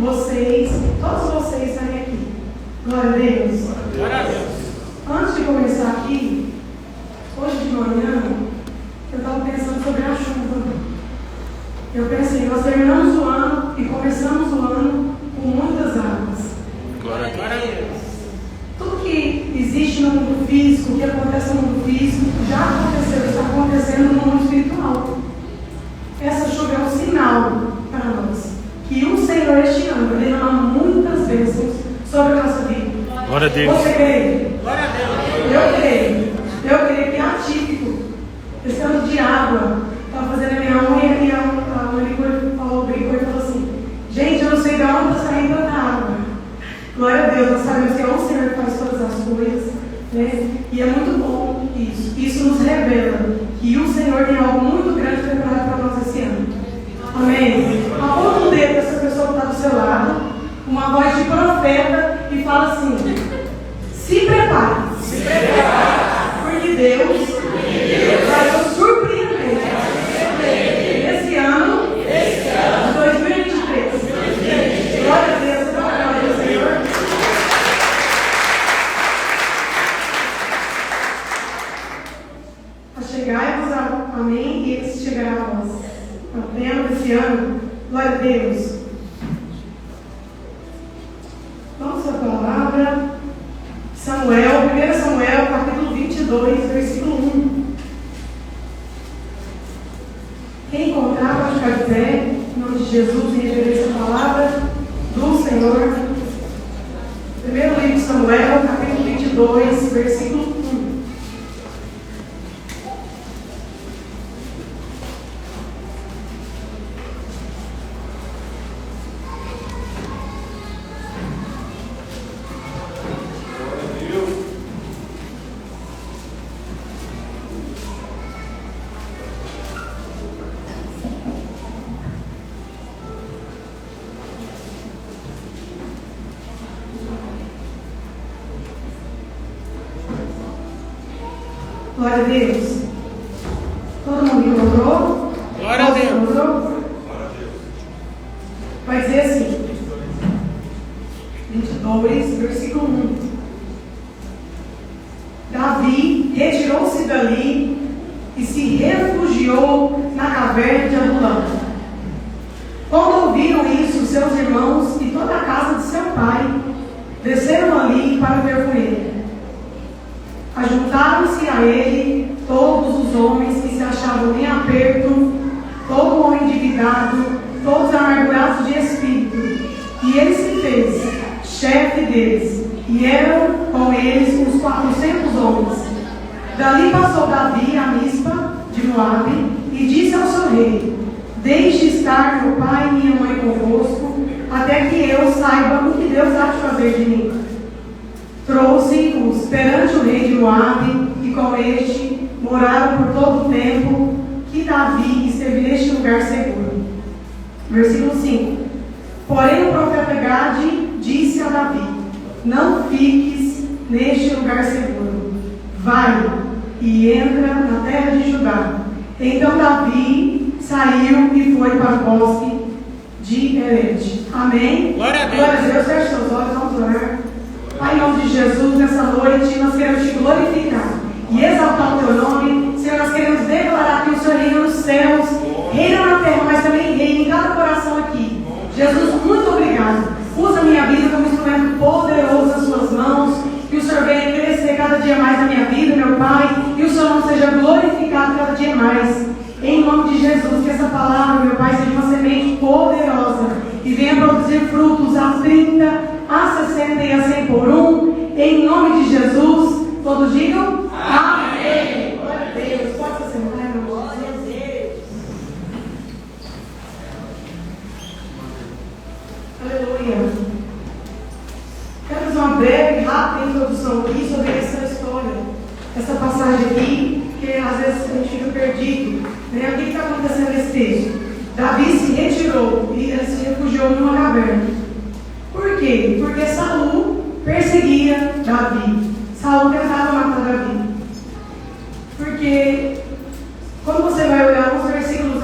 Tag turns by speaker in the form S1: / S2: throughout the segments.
S1: vocês, todos vocês estarem aqui. Glória a Deus.
S2: Glória a Deus.
S1: Antes de começar aqui, hoje de manhã, eu estava pensando sobre a chuva. Eu pensei, nós terminamos o ano e começamos o ano com muitas águas.
S2: Glória a Deus.
S1: Tudo que existe no mundo físico, o que acontece no mundo físico, já aconteceu, está acontecendo no mundo espiritual. Essa chuva é um sinal para nós que o Senhor este ano derrama muitas bênçãos sobre a nossa vida.
S2: Glória a Deus.
S1: Você crê?
S2: Glória a Deus.
S1: Eu creio. Eu creio que é atípico. Esse ano de água. Estava fazendo a minha unha e a manicure brincou e falou assim: gente, eu não sei de onde está saindo tanta água. Glória a Deus, nós sabemos que é o Senhor que faz todas as coisas, né? E é muito bom isso. Isso nos revela que o Senhor tem algo muito grande preparado para nós esse ano. Amém? Aponta o dedo dessa pessoa que está do seu lado, uma voz de profeta, e fala assim: se prepare. Se prepare. Porque Deus vai nos surpreender. Esse ano de 2023. Glória a Deus, glória a Deus, Senhor. Achegai-vos a mim e eles chegarão a vós. Aprendendo esse ano. Glória a Deus. Vamos à palavra. Samuel, 1 Samuel, capítulo 22, versículo 1. Quem encontrar, pode ficar de pé, em nome de Jesus, em reverência à palavra do Senhor. Primeiro livro de Samuel, capítulo 22, versículo 1. Glória a Deus. Todo mundo encontrou?
S2: Glória a Deus.
S1: Encontrou? Vai dizer assim, 22, versículo 1. Davi retirou-se dali e se refugiou na caverna de Adulão. Quando ouviram isso, seus irmãos e toda a casa de seu pai desceram ali para ver com ele. Ajuntaram-se a ele todos os homens que se achavam em aperto, todo homem endividado, todos amargurados de espírito. E ele se fez chefe deles, e eram com eles uns 400 homens. Dali passou Davi a Mispa de Moabe e disse ao seu rei: deixe estar meu pai e minha mãe convosco, até que eu saiba o que Deus há de fazer de mim. Trouxe-os perante o rei de Moabe, e com este moraram por todo o tempo que Davi esteve neste lugar seguro. Versículo 5. Porém o profeta Gade disse a Davi: não fiques neste lugar seguro, vai e entra na terra de Judá. Então Davi saiu e foi para o bosque de Elete. Amém?
S2: Glória a Deus.
S1: Glória a Deus. Feche seus olhos, vamos orar. Pai, em nome de Jesus, nessa noite nós queremos te glorificar e exaltar o teu nome. Senhor, nós queremos declarar que o Senhor reina nos céus, reina na terra, mas também reina em cada coração aqui. Jesus, muito obrigado. Usa a minha vida como instrumento poderoso nas suas mãos, que o Senhor venha crescer cada dia mais na minha vida, meu Pai, e o Senhor não seja glorificado cada dia mais. Em nome de Jesus, que essa palavra, meu Pai, seja uma semente poderosa e venha produzir frutos a 30, a 60 e a 100 por um. Em nome de Jesus, todos digam amém. Glória a Deus. Pode se sentar, meu irmão. Glória a Deus. Aleluia. Quero fazer uma breve e rápida introdução aqui sobre essa história, essa passagem aqui, que às vezes a gente fica perdido. Né? O que está acontecendo nesse texto? Davi se retirou e se refugiou numa caverna. Por quê? Porque Saul perseguia Davi. Saul tentava matar Davi. Porque quando você vai olhar os versículos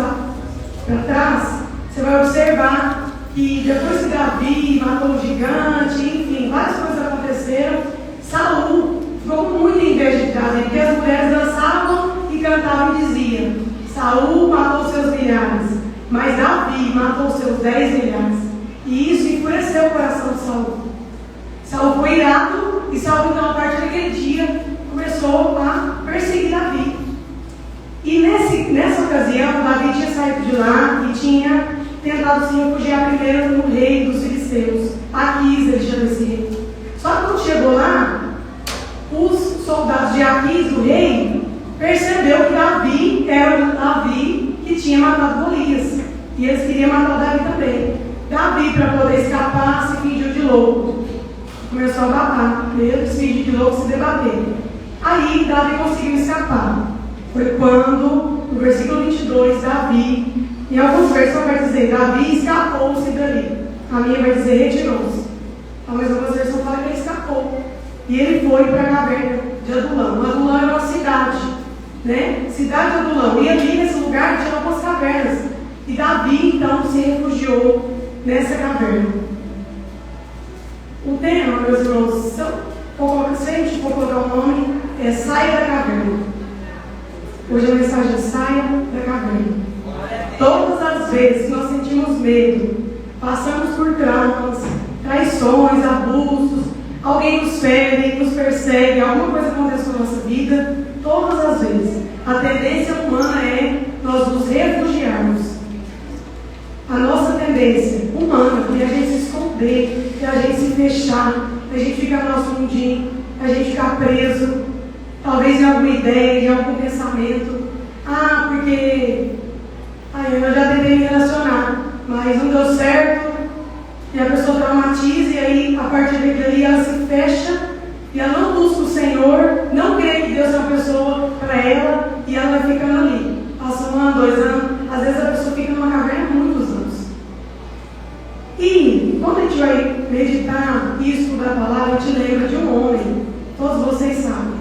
S1: para trás, você vai observar que depois que Davi matou o gigante, enfim, várias coisas aconteceram, Saul ficou com muita inveja de Davi, porque as mulheres dançavam e cantavam e diziam: Saul matou seus milhares, mas Davi matou seus 10 milhares. E isso enfureceu o coração de Saul. Saul foi irado e Saul, então, a partir daquele dia, começou a perseguir Davi. E nessa ocasião, Davi tinha saído de lá e tinha tentado se refugiar primeiro no rei dos filisteus, Aquis, ele chama esse rei. Só que quando chegou lá, os soldados de Aquis, o rei, percebeu que Davi era o Davi que tinha matado Golias. E eles queriam matar Davi também. Davi, para poder escapar, se fingiu de louco. Começou a bater. Ele se fingiu de louco, se debater. Aí Davi conseguiu escapar. Foi quando, no versículo 22, Davi, em alguns versões vai dizer, Davi escapou-se dali. A minha vai dizer, retirou-se. Mas algumas versões falam que ele escapou. E ele foi para a caverna de Adulão. Adulão era uma cidade, né? Cidade de Adulão. E ali nesse lugar tinha algumas cavernas. E Davi, então, se refugiou nessa caverna. O tema, meus irmãos, se a gente for colocar o nome, é Saia da Caverna. Hoje a mensagem é Saia da Caverna. Todas as vezes que nós sentimos medo, passamos por traumas, traições, abusos, alguém nos fere, nos persegue, alguma coisa acontece na nossa vida, todas as vezes, a tendência humana é nós nos refugiarmos. A nossa tendência humana é a gente se esconder, é a gente se fechar, a gente ficar no nosso mundinho, a gente ficar preso, talvez em alguma ideia, em algum pensamento. Porque eu já tentei me relacionar, mas não deu certo, e a pessoa traumatiza, e aí a partir daquilo ela se fecha, e ela não busca o Senhor, não crê que Deus é uma pessoa para ela, e ela vai ficando ali. Passa 1 ano, 2 anos, às vezes a pessoa fica numa caverna há muitos anos. E quando a gente vai meditar e estudar a palavra, a gente lembra de um homem, todos vocês sabem.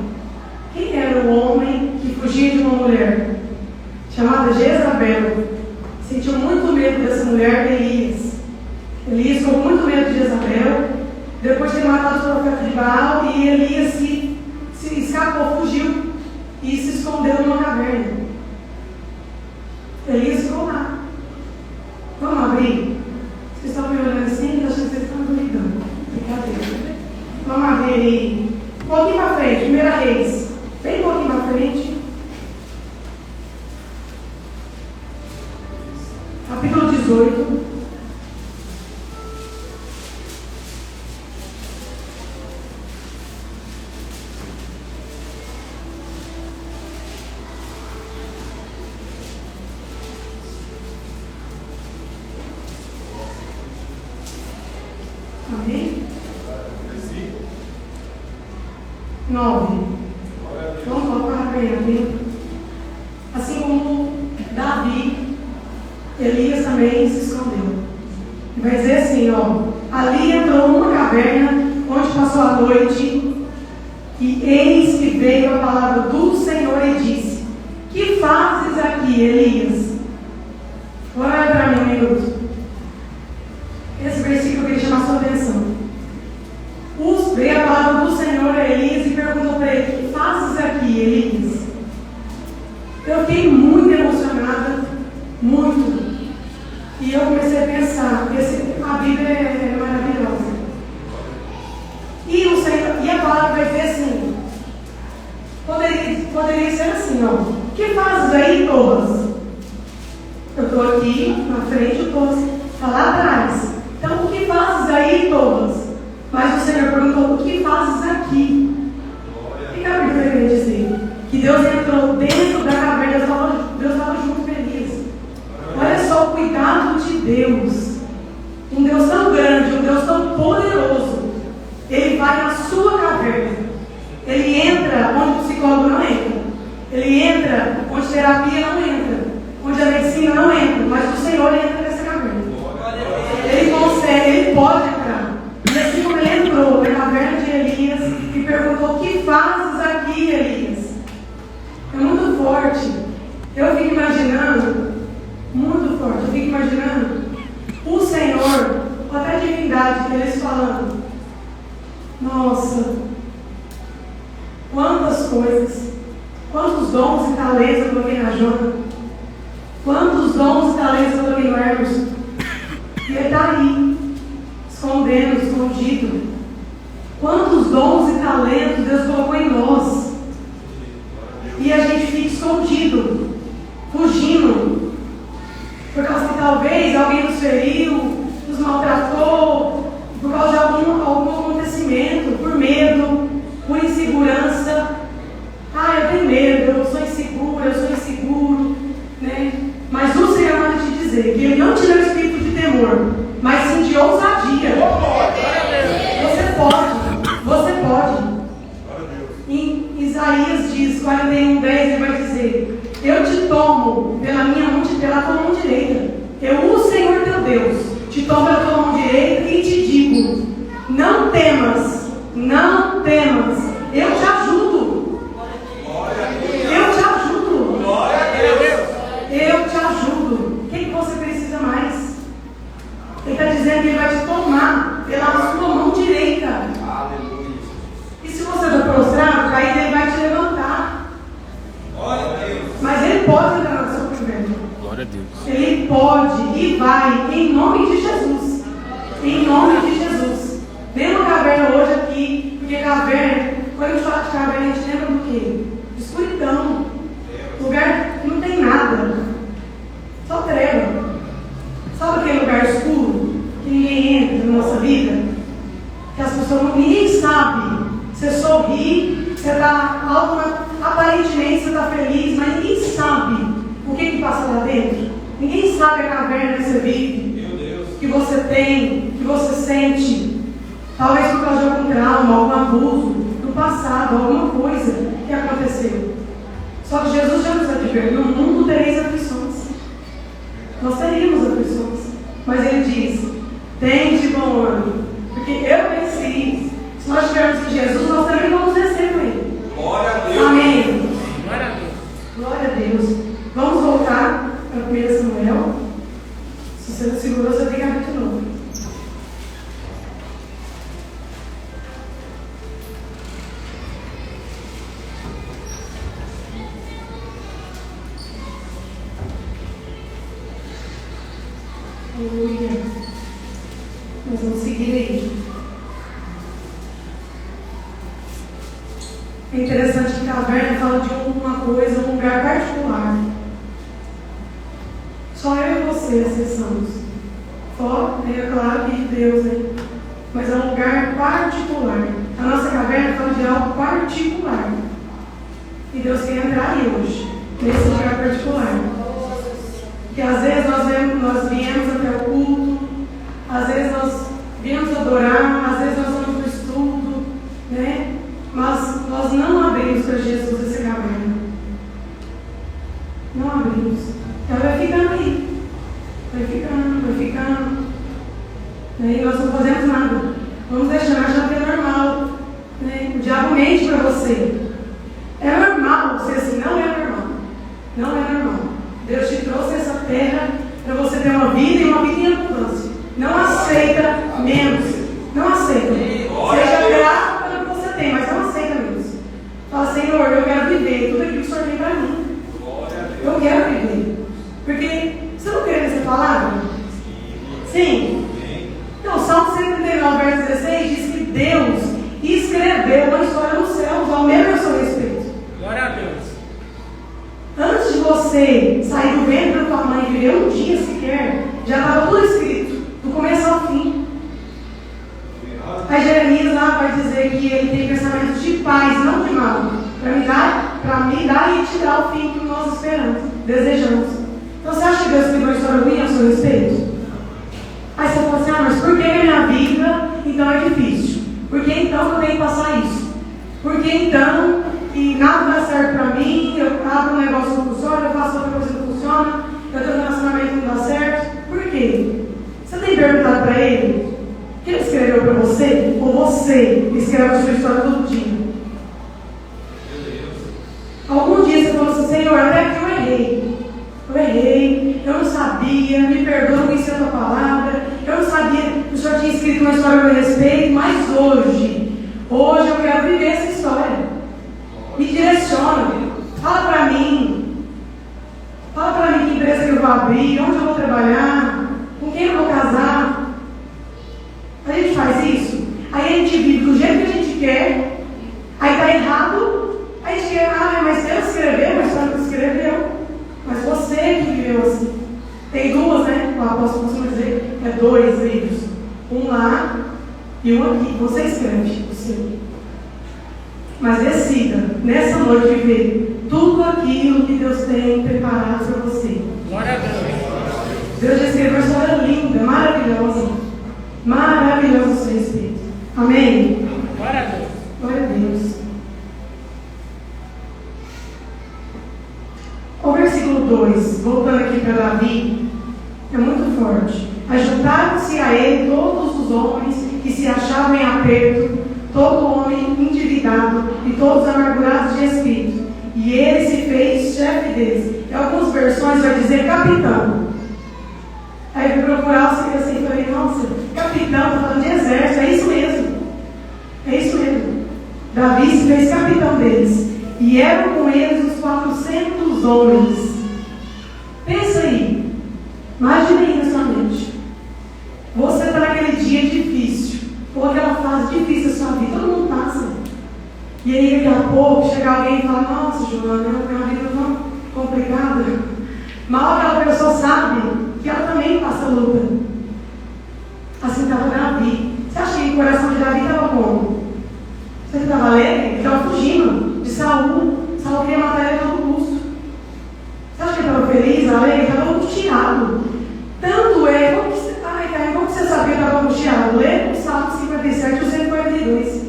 S1: Quem era o homem que fugia de uma mulher? Chamada Jezabel. Sentiu muito medo dessa mulher, Elias. Elias ficou com muito medo de Jezabel. Depois de ter matado os profetas de Baal, e Elias se escapou, fugiu e se escondeu numa caverna. Elias ficou lá. Vamos abrir? Vocês estão me olhando assim, eu acho que vocês estão duvidando. Brincadeira. Vamos abrir aí. Um pouquinho para frente, 1 Reis. Bem um pouquinho para frente. Capítulo 18. Amém? 9. Vamos colocar bem aqui. Assim como Davi, Elias também se escondeu. E vai dizer assim, ali entrou numa caverna, onde passou a noite, e eis que veio a palavra do Senhor e disse: que fazes aqui, Elias? Olha para mim um minuto. Esse versículo eu queria chamar a sua atenção. Veio a palavra do Senhor a Elias e perguntou para ele: que fazes aqui, Elias? Eu fiquei muito emocionada, muito. E eu comecei a pensar, a Bíblia é maravilhosa. E a palavra vai dizer assim, poderia ser assim, que fazes aí, Toas? Eu estou aqui na frente, eu estou lá atrás. Então, o que fazes aí, Toas? Mas o Senhor perguntou: o que fazes aqui? O que a Bíblia quer dizer? Que Deus entrou dentro da caverna, Deus estava junto com Elias. Olha só o cuidado de Deus. Um Deus tão grande, um Deus tão poderoso. Ele vai na sua caverna. Ele entra onde o psicólogo não entra. Ele entra onde a terapia não entra. Onde a medicina não entra. Mas o Senhor entra nessa caverna. Ele consegue, ele pode entrar. E assim como ele entrou na caverna de Elias e perguntou: o que fazes aqui, Elias? É muito forte. Eu fico imaginando, muito forte, eu fico imaginando o Senhor intimidade deles falando: nossa, quantas coisas, quantos dons e talentos eu coloquei na Jona, quantos dons e talentos eu coloquei no Emerson, e ele está aí, escondido. Quantos dons e talentos Deus colocou em nós, e a gente fica escondido, fugindo, por causa que talvez alguém nos feriu, nos maltratou, por causa de algum acontecimento, por medo, por insegurança. Eu tenho medo, eu sou inseguro, né? Mas o Senhor manda te dizer que Ele não te deu espírito de temor, mas sim de ousadia. Você pode. Em Isaías diz, 41:10, ele vai dizer: eu te tomo pela tua mão direita. Eu, o Senhor teu Deus, te tomo pela tua mão direita e te digo: não temas, eu te ajudo. O que você precisa mais? Ele está dizendo que Ele vai te tomar pela sua mão direita.
S3: Aleluia.
S1: E se você está prostrado, caído, Ele vai te levantar.
S3: Glória a Deus.
S1: Mas Ele pode entrar no seu primeiro.
S2: Glória a Deus.
S1: Ele pode e vai, em nome de Jesus. Em nome de Jesus. Vem uma caverna hoje aqui, porque caverna, quando a gente fala de caverna, a gente lembra do quê? De escuridão. Lugar que não tem nada. Só treva. Sabe aquele lugar escuro que ninguém entra na nossa vida? Que as pessoas ninguém sabe. Você sorri, você está aparentemente você está feliz, mas ninguém sabe o que passa lá dentro. Ninguém sabe a caverna que você vive,
S3: Meu Deus.
S1: que você tem, que você sente. Talvez por causa de algum trauma, algum abuso do passado, alguma coisa que aconteceu. Só que Jesus já nos advertiu: no mundo tereis aflições. Nós teríamos aflições. Mas Ele diz: tem de bom ânimo, porque eu venci. Se nós estivermos em Jesus, nós também vamos vencer com Ele.
S3: Glória a Deus.
S1: Amém.
S2: Glória a Deus.
S1: Glória a Deus. Vamos voltar para 1 Samuel. Se você não segurou, você tem que abrir de novo. Aleluia. Nós vamos seguir aí. É interessante que a caverna fala de uma coisa, um lugar particular. Só eu e você acessamos. Só, é claro que Deus, né? Mas é um lugar particular. A nossa caverna fala de algo particular. E Deus quer entrar aí hoje, nesse lugar particular. Que às vezes nós viemos até o culto, às vezes nós viemos adorar, às vezes nós vamos para o estudo, né? Mas nós não abrimos para Jesus essa caverna. Não abrimos. Ela vai ficando aí. Vai ficando. Né? E nós não fazemos nada. Vamos deixar, achando que é normal. Né? O diabo mente para você. É normal você assim, não é normal. Não é normal. Deus te trouxe essa terra para você ter uma vida e uma vida em abundância. Não aceita menos. Não aceita. Seja grato pelo que você tem, mas não aceita menos. Fala: Senhor, eu quero viver tudo aquilo que o Senhor tem para mim. Eu quero viver. Porque você não crê nessa palavra? Sim. Então, o Salmo 139, verso 16 diz que Deus escreveu uma história nos céus ao meu e ao seu respeito.
S2: Glória a Deus.
S1: Antes de você sair do ventre da tua mãe e viver um dia sequer, já estava tudo escrito, do começo ao fim. Aí Jeremias lá vai dizer que ele tem pensamentos de paz, não de mal, para me dar e te dar o fim que nós esperamos, desejamos. Então você acha que Deus escreveu uma história ruim a seu respeito? Aí você fala assim: mas por que minha vida então é difícil? Por que então eu tenho que passar isso? Por que então que nada dá certo para mim, eu abro um negócio que não funciona, eu faço outra coisa que não funciona, eu tenho um relacionamento que não dá certo? Por quê? Você tem perguntado para Ele o que Ele escreveu para você? Ou você escreve a sua história todo dia? Algum dia você falou assim: Senhor, até aqui eu errei, eu não sabia, me perdoa, me ensina a tua palavra, eu não sabia que o Senhor tinha escrito uma história a meu respeito, mas hoje eu quero viver essa história. Me direciona. Fala para mim que empresa que eu vou abrir, onde eu vou trabalhar, com quem eu vou casar. A gente faz isso, aí a gente vive do jeito que a gente quer, aí está errado, aí a gente quer, mas Deus escreveu, mas Deus escreveu, mas você que viveu assim. Tem duas, né? O apóstolo costuma dizer que é 2 livros, um lá e um aqui. Você escreve o seu. Mas decida, nessa noite, viver tudo aquilo que Deus tem preparado para você.
S2: Glória a Deus.
S1: Deus já escreveu uma história linda, maravilhosa. Maravilhosa a seu respeito. Amém?
S2: Glória a Deus.
S1: Glória a Deus. O versículo 2, voltando aqui para Davi, é muito forte. Ajuntaram-se a ele todos os homens que se achavam em aperto, todo homem endividado e todos amargurados de espírito. E ele se fez chefe deles. Em algumas versões vai dizer capitão. Aí eu fui procurar o Senhor assim e falei, nossa, capitão, está falando de exército, é isso mesmo. É isso mesmo. Davi se fez capitão deles. E eram com eles os 400 homens. Pensa aí. Imagina aí na sua mente. Você está naquele dia difícil, ou aquela fase difícil da sua vida, todo mundo passa. E aí daqui a pouco chega alguém e fala, nossa, Joana, minha vida é tão complicada. Mal aquela pessoa sabe que ela também passa luta. Assim estava Davi. Você acha que o coração de Davi estava como? Você estava alegre? Ele estava fugindo de Saul. Saul queria matar ele a todo custo. Você acha que ele estava feliz, alegre? Ele estava angustiado. Tanto é, como que você sabia que estava angustiado? Lê o Salmo 57 e o 142.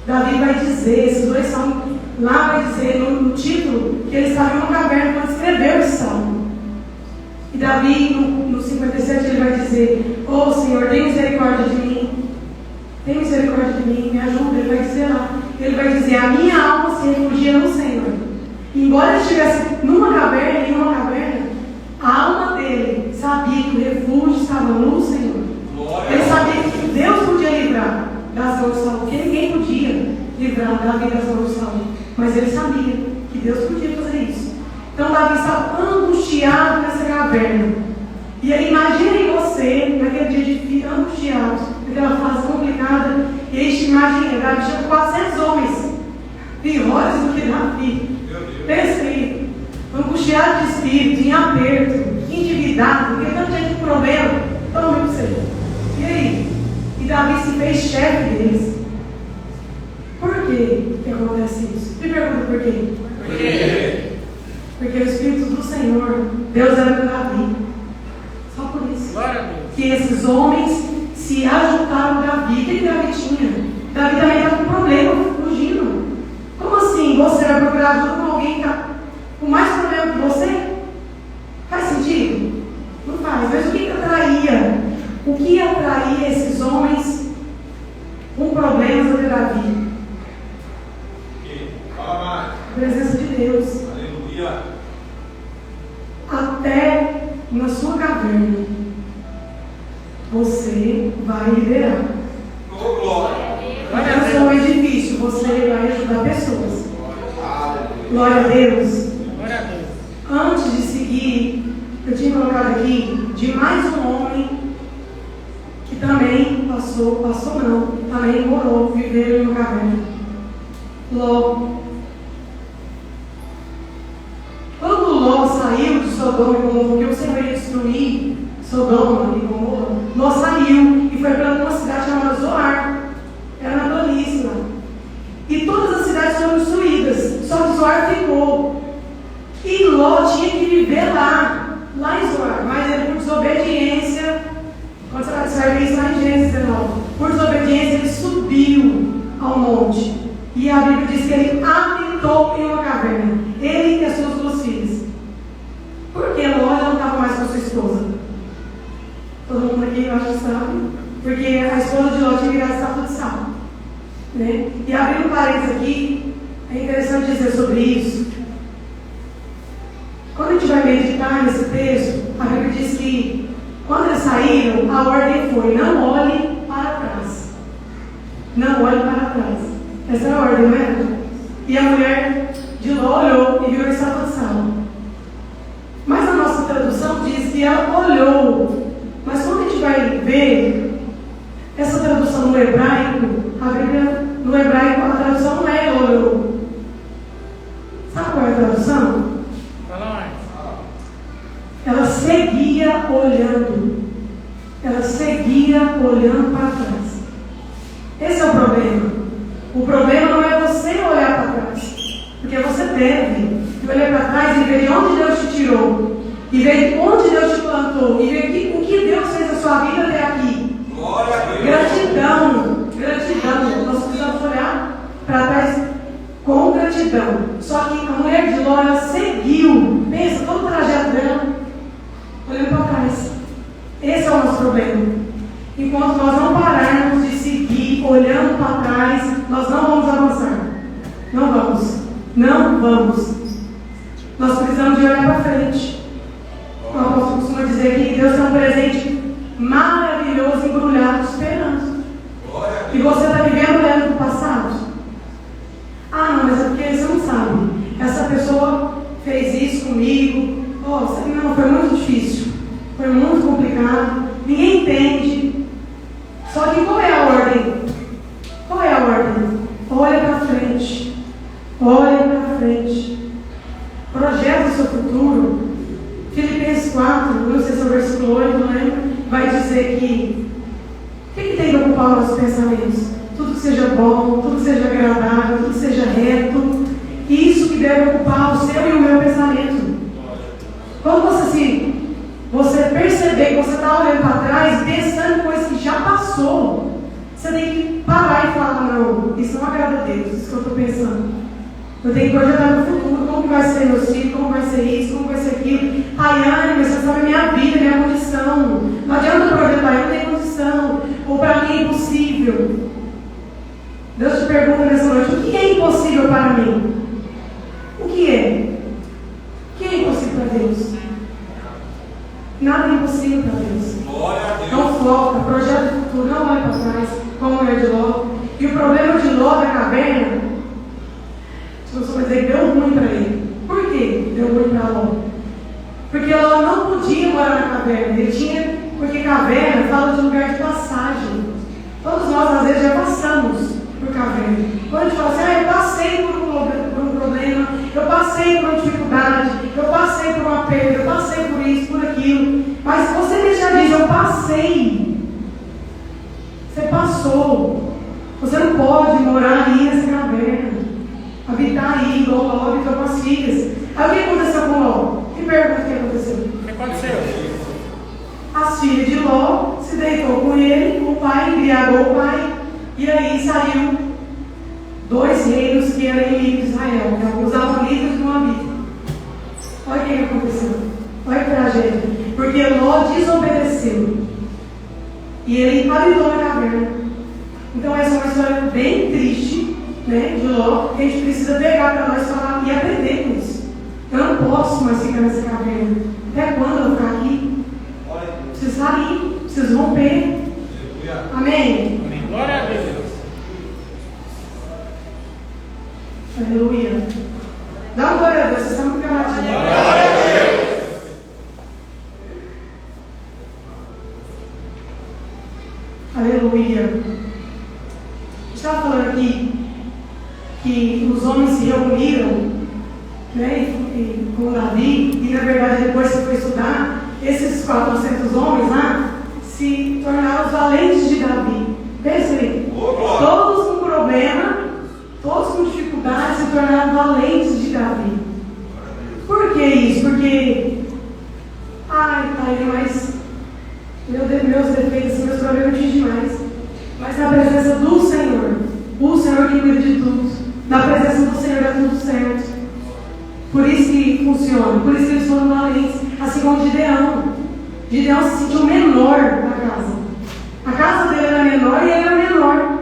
S1: Davi vai dizer, esses dois salmos, lá vai dizer no título, que ele estava em uma caverna quando escreveu esse salmo. E Davi, no 57, ele vai dizer, ô Senhor, tem misericórdia de mim. Tem misericórdia de mim, me ajuda. Ele vai dizer lá. Ele vai dizer, a minha alma se refugia no Senhor. Embora ele estivesse em uma caverna, a alma dele sabia que o refúgio estava no Senhor. Ele sabia que Deus podia livrar das mãos de Saul, porque ninguém podia livrar Davi das mãos de Saul. Mas ele sabia que Deus podia fazer isso. Então Davi estava angustiado nessa caverna. E aí imaginem você, naquele dia difícil, angustiado, naquela fase complicada. E aí imagina, Davi tinha 400 homens, piores do que Davi. Pensa aí, angustiado de espírito, em aperto, endividado, porque tanto gente com problema, toma para você. E aí? E Davi se fez chefe deles. Por que acontece isso? Me pergunta por quê?
S2: Por quê?
S1: Porque o Espírito do Senhor, Deus era com Davi. Só por isso.
S2: Glória a Deus.
S1: Que esses homens se ajuntaram a Davi. O que Davi tinha? Davi também estava com problema, fugindo. Como assim você vai procurar ajuda com alguém que está com mais problema que você? Faz sentido? Não faz. Mas o que atraía? O que atraía esses homens com problemas até Davi?
S3: Fala mais.
S1: A presença de Deus.
S3: Aleluia.
S1: Até na sua caverna você vai liderar.
S3: Oh, glória.
S1: Até no seu momento difícil você vai ajudar pessoas. Glória a Deus.
S2: Glória a Deus.
S1: Antes de seguir, eu tinha colocado aqui de mais um homem que também também morou, viveu em uma caverna. Ló. Quando Ló saiu de Sodoma e Gomorra, porque o Senhor ia destruir Sodoma e Gomorra, Ló saiu e foi para uma cidade chamada Zoar. Era na planície lá. E todas as cidades foram destruídas, só que Zoar ficou. E Ló tinha que viver lá em Zoar, mas ele, por desobediência, quando você vai ver isso lá em Gênesis 19, por desobediência ele subiu ao monte. E a Bíblia diz que ele habitou em uma caverna, ele e as suas 2 filhas. Por que Ló já não estava mais com a sua esposa? Todo mundo aqui eu acho que sabe, porque a esposa de Ló tinha virado estátua de sal. Né? E abrindo parênteses aqui, é interessante dizer sobre isso. Quando a gente vai meditar nesse texto, a Bíblia diz que quando eles saíram, a ordem foi: não olhe para não olhe para trás. Essa é a ordem, não é? E a mulher de Ló olhou e viu a estátua de Salomão. Mas a nossa tradução diz que ela olhou. Mas quando a gente vai ver essa tradução no hebraico, a Bíblia, no hebraico, a tradução não é olhou. Sabe qual é a tradução?
S2: Fala mais.
S1: Ela seguia olhando. Ela seguia olhando para trás. Esse é o problema. O problema não é você olhar para trás. Porque você deve olhar para trás e ver de onde Deus te tirou. E ver de onde Deus te plantou. E ver o que Deus fez na sua vida até aqui.
S3: Glória a Deus.
S1: Gratidão. Gratidão. Nós precisamos olhar para trás com gratidão. Só que a mulher de Ló, ela seguiu. Pensa, todo o trajeto dela olhando para trás. Esse é o nosso problema. Enquanto nós não pararmos de seguir olhando para trás, nós não vamos avançar. Não vamos. Não vamos. Nós precisamos de olhar para frente. O apóstolo costuma dizer que Deus tem um presente maravilhoso embrulhado esperando. E você está vivendo olhando para o passado? Ah, não, mas é porque você não sabe. Essa pessoa fez isso comigo. Oh, não, foi muito difícil. Foi muito complicado. Ninguém entende. Só que qual é a ordem? Qual é a ordem? Olha para frente. Olha para frente. Projeta o seu futuro. Filipenses 4, não sei se é o versículo 8, não lembro, vai dizer que o que tem que ocupar os nossos pensamentos? Tudo que seja bom, tudo que seja agradável, tudo que seja reto. Isso que deve ocupar o seu e o meu pensamento. Quando você perceber que você está olhando para trás, pensando em coisas que já passou, você tem que parar e falar, não, isso não agrada a Deus, isso que eu estou pensando. Eu tenho que projetar no futuro, como vai ser meu filho, como vai ser isso, como vai ser aquilo. Raiane, você sabe a minha vida, minha condição. Não adianta eu projetar, eu não tenho condição. Ou para mim é impossível. Deus te pergunta nessa noite, o que é impossível para mim? O que é? O que é impossível para Deus? Nada é impossível para Deus.
S3: Glória a Deus.
S1: Não foca, projeta o futuro, não olha para trás, como a mulher de Ló. E o problema de Ló da caverna, se você vai dizer que deu ruim para ele. Por que deu ruim para Ló? Porque Ló não podia morar na caverna. Ele tinha, porque caverna fala de lugar de passagem. Todos nós, às vezes, já passamos por caverna. Quando a gente fala assim, eu passei por um problema, eu passei por uma dificuldade, eu passei por uma perda, eu passei por isso, por aquilo. Mas você já diz, eu passei. Você passou. Você não pode morar ali nessa caverna. Habitar aí, igual Ló habitou com as filhas. Aí o que aconteceu com Ló? Que pergunta que aconteceu?
S2: O que aconteceu?
S1: As filhas de Ló se deitou com ele, o pai embriagou o pai, e aí saiu 2 reinos que eram inimigos de Israel, os amonitas e os moabitas. Olha o que aconteceu. Olha que tragédia. Porque Ló desobedeceu. E ele habitou na caverna. Então essa é uma história bem triste, né, de Ló, que a gente precisa pegar para nós falar e aprender com isso. Eu não posso mais ficar nessa caverna. Até quando eu vou ficar aqui? Preciso sair, preciso romper. Amém?
S2: Amém. Glória a Deus.
S1: Aleluia. Dá uma glória a Deus, vocês estão muito caladinhos.
S2: Glória a Deus.
S1: Aleluia. A gente estava falando aqui que os homens se reuniram, né, com Davi, e na verdade depois que foi estudar, esses 400 homens lá se tornaram os valentes de Davi. Pensa aí, todos com problema, todos com dificuldade, se tornaram valentes de Davi. Por que isso? Porque, mas meus defeitos, meus problemas não demais. Mas na presença do Senhor, o Senhor que cuida de tudo, na presença do Senhor é tudo certo. Por isso que funciona, por isso que eles foram valentes, assim como Gideão. Gideão se sentiu menor na casa. A casa dele era menor e ele era menor.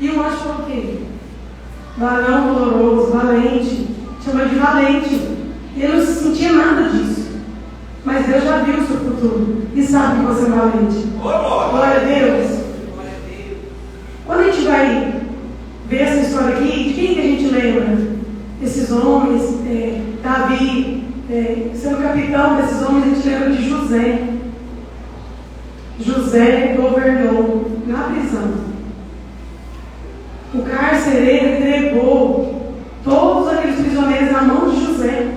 S1: E o anjo falou o quê? Varão valoroso, valente, chamou de valente. Ele não se sentia nada disso. Mas Deus já viu o seu futuro e sabe que você é valente. Glória a Deus. Quando a gente vai ver essa história aqui, de quem que a gente lembra? Esses homens, Davi, sendo capitão desses homens, a gente lembra de José. José governou na prisão. O carcereiro entregou todos aqueles prisioneiros na mão de José.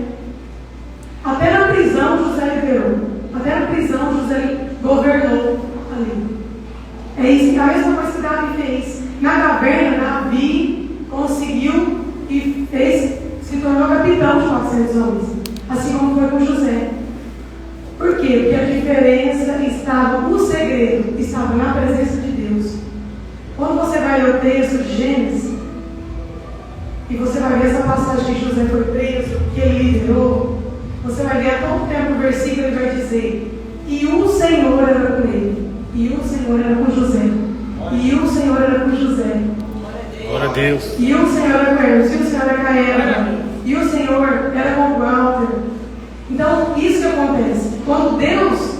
S1: Até na prisão José liberou. Até na prisão José governou ali. É isso, a mesma coisa que Davi fez. Na caverna, Davi conseguiu e se tornou capitão de 400 homens. Assim como foi com José. Por quê? Porque a diferença estava, o segredo estava na presença de Deus. Quando você vai ler o texto de Gênesis, e você vai ver essa passagem que José foi preso, que ele liderou, você vai ver a todo tempo o versículo, ele vai dizer: e o Senhor era com ele, e o Senhor era com José, e o Senhor era com José,
S2: Glória a Deus.
S1: e o Senhor era com Hermes, e o Senhor era com Eva, e o Senhor era com Walter. Então, isso que acontece. Quando Deus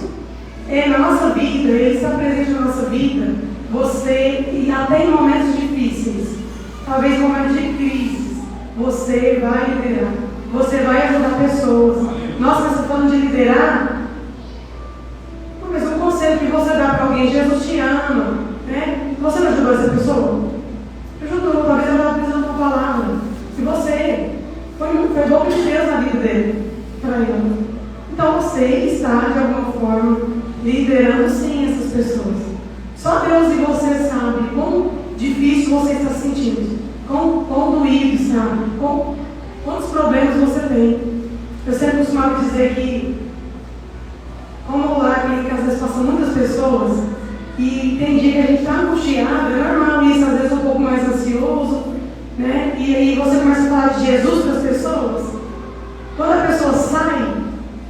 S1: é na nossa vida, Ele está presente na nossa vida, você, e até em momentos difíceis, talvez momentos de crise, você vai liderar, você vai ajudar pessoas. Nós estamos falando de liderar, mas um conselho que você dá para alguém: Jesus te ama, né? Você não ajudou essa pessoa? Ajudou, talvez ela estava precisando de uma palavra, e você foi bom de Deus na vida dele, para ele. Então você está, de alguma forma, liderando sim essas pessoas. Só Deus e você sabe quão difícil você está se sentindo, quão doído está, quantos problemas você tem. Eu sempre costumava dizer que, como lá que às vezes passam muitas pessoas, e tem dia que a gente está angustiado, é normal isso, às vezes um pouco mais ansioso, né? E aí você começa a falar de Jesus para as pessoas. Quando a pessoa sai,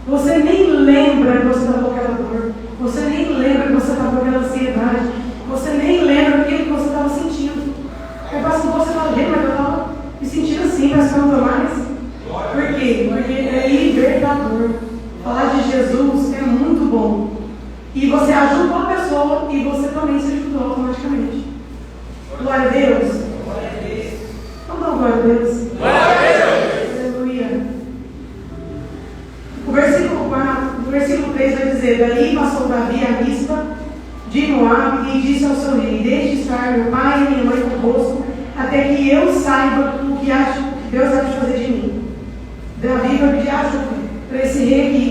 S1: você nem lembra que você está com aquela dor, você nem lembra que você está com aquela ansiedade, você nem lembra aquilo que você estava sentindo. Aí passa um pouco, você fala: gente, mas eu estava me sentindo assim, parece que eu não estou mais. Por quê? Porque é libertador. Falar de Jesus é muito bom. E você ajudou a pessoa e você também se ajudou automaticamente. Glória a Deus. Vamos dar glória a Deus.
S2: Glória a Deus.
S1: Aleluia. O versículo 4, o versículo 3 vai dizer: daí passou Davi a Mispa de Moabe e disse ao seu rei: deixe estar meu pai e minha mãe convosco, até que eu saiba o que Deus há de fazer de mim. Davi vai pedir ajuda para esse rei aqui,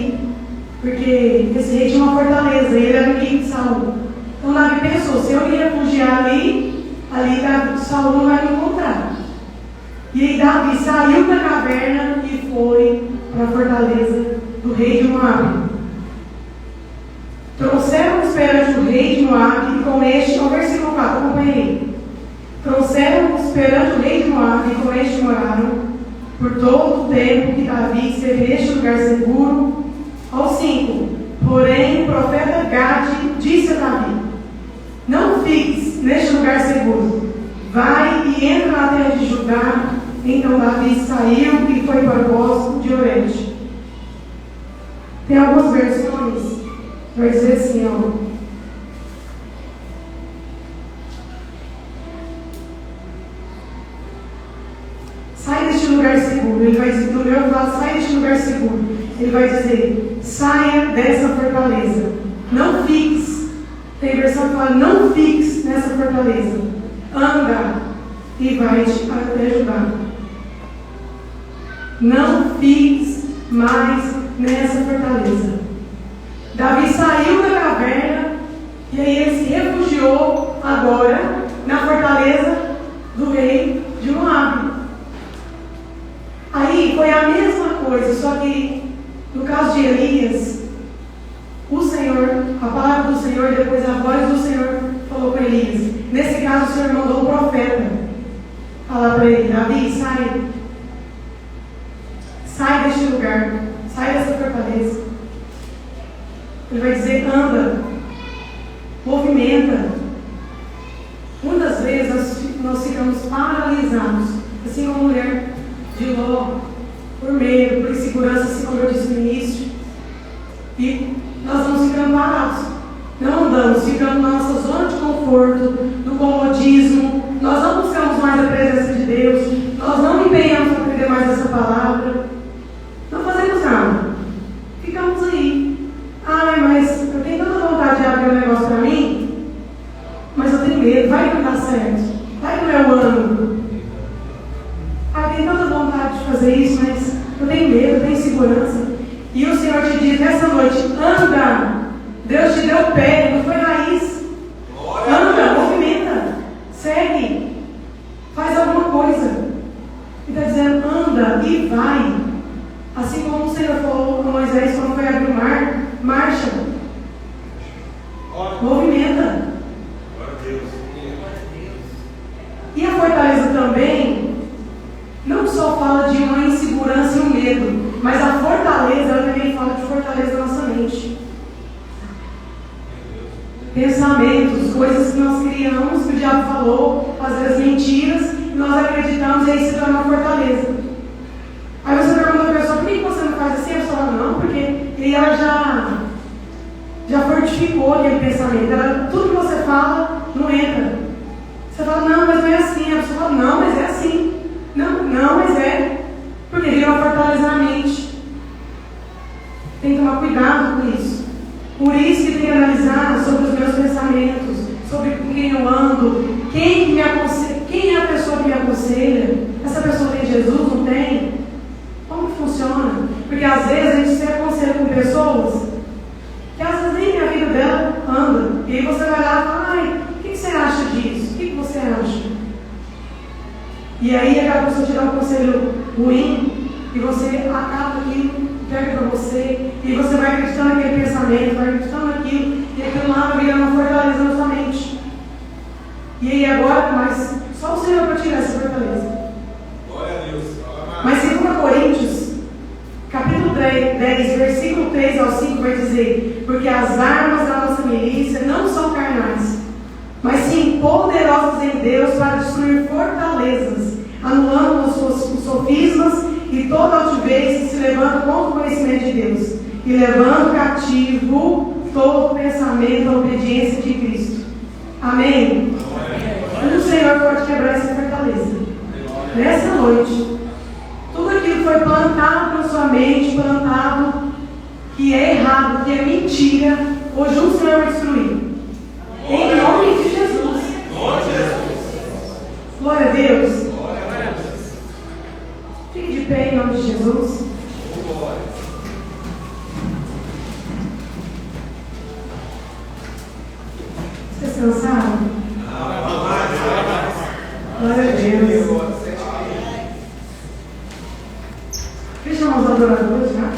S1: porque esse rei tinha uma fortaleza, ele era amigo de Saul. Então Davi pensou: se eu me refugiar ali Saul não vai me encontrar. E aí Davi saiu da caverna e foi para a fortaleza do rei de Moabe. Trouxeram-nos perante o rei de Moabe, e com este, ao versículo 4, acompanhei. Trouxeram-nos perante o rei de Moabe, e com este moraram por todo o tempo que Davi esteve neste lugar seguro. Ao 5, porém o profeta Gade disse a Davi: não fiques neste lugar seguro, vai e entra na terra de Judá. Então Davi saiu e foi para o bosque de Orente. Tem algumas versões, vai dizer assim, ó: sai deste lugar seguro. Ele vai dizer, no meu fala, sai deste lugar seguro. Ele vai dizer: saia dessa fortaleza, não fiques. Tem versão que fala: não fiques nessa fortaleza, anda e vai-te até Judá. Não fiques mais nessa fortaleza. Davi saiu da caverna e aí ele se refugiou agora na fortaleza do rei de Moabe. Aí foi a mesma coisa, só que no caso de Elias, o Senhor, a palavra do Senhor, depois a voz do Senhor falou para Elias. Nesse caso o Senhor mandou o profeta falar para ele: Davi, sai deste lugar, sai dessa fortaleza. Ele vai dizer: anda, movimenta. Muitas vezes nós ficamos paralisados, assim como a mulher de Ló, por medo, por insegurança, assim como eu disse no início, e nós vamos ficando parados. Não andamos, ficamos na nossa zona de conforto, no comodismo, nós não buscamos mais a presença de Deus, nós não empenhamos para aprender mais essa palavra, não fazemos nada, ficamos aí. Ai, mas eu tenho tanta vontade de abrir um negócio para mim, mas eu tenho medo, vai que não dá certo, vai que não é o ano. Ai, eu tenho tanta vontade de fazer isso, mas eu tenho medo, eu tenho insegurança. E o Senhor te diz nessa noite, anda. Deus te deu pé, não foi raiz. Anda, movimenta, segue, faz alguma coisa. Ele está dizendo, anda e vai. Assim como o Senhor falou com Moisés quando foi abrir o mar, marcha. Movimenta. E a fortaleza também, não só fala de uma insegurança e um medo, mas a fortaleza, ela também fala de fortaleza da nossa mente. Pensamentos, coisas que nós criamos, que o diabo falou, às vezes mentiras, e nós acreditamos e aí se torna uma fortaleza. Aí você pergunta para a pessoa, por que você não faz assim? A pessoa fala, não, porque ela já fortificou aquele pensamento. Tudo que você fala não entra. Você fala, não, mas não é assim. A pessoa fala, não, mas é assim. Não, mas é. Porque vira uma fortaleza na mente. Tem que tomar cuidado com isso. Por isso que tem que analisar sobre os meus pensamentos, sobre com quem eu ando, quem é a pessoa que me aconselha. Essa pessoa tem Jesus? Não tem? Como que funciona? Porque às vezes a gente se aconselha com pessoas que às vezes nem a vida dela anda. E aí você vai lá e fala, ai, o que você acha disso? O que você acha? E aí aquela pessoa te dá um conselho ruim e você acaba aquilo, pega para você, e você vai acreditando naquele pensamento, vai acreditando naquilo, e aquilo lá vai virando uma fortaleza na sua mente. E aí agora, mas só o Senhor para tirar essa fortaleza.
S3: Glória a Deus.
S1: Mas 2 Coríntios, capítulo 10, versículo 3 ao 5, vai dizer, porque as armas da nossa milícia não são carnais, mas sim poderosas em Deus para destruir fortalezas, anulando os sofismas e toda altivez que se levanta contra o conhecimento de Deus, e levando cativo todo o pensamento à obediência de Cristo. Amém? O Senhor pode quebrar essa fortaleza. Nessa noite, tudo aquilo que foi plantado na sua mente, plantado que é errado, que é mentira, hoje o Senhor vai destruir. Em nome de Jesus. Glória a Deus. Fique de pé em nome de Jesus. Vocês cansaram? Glória a Deus. Deixa os adoradores, né?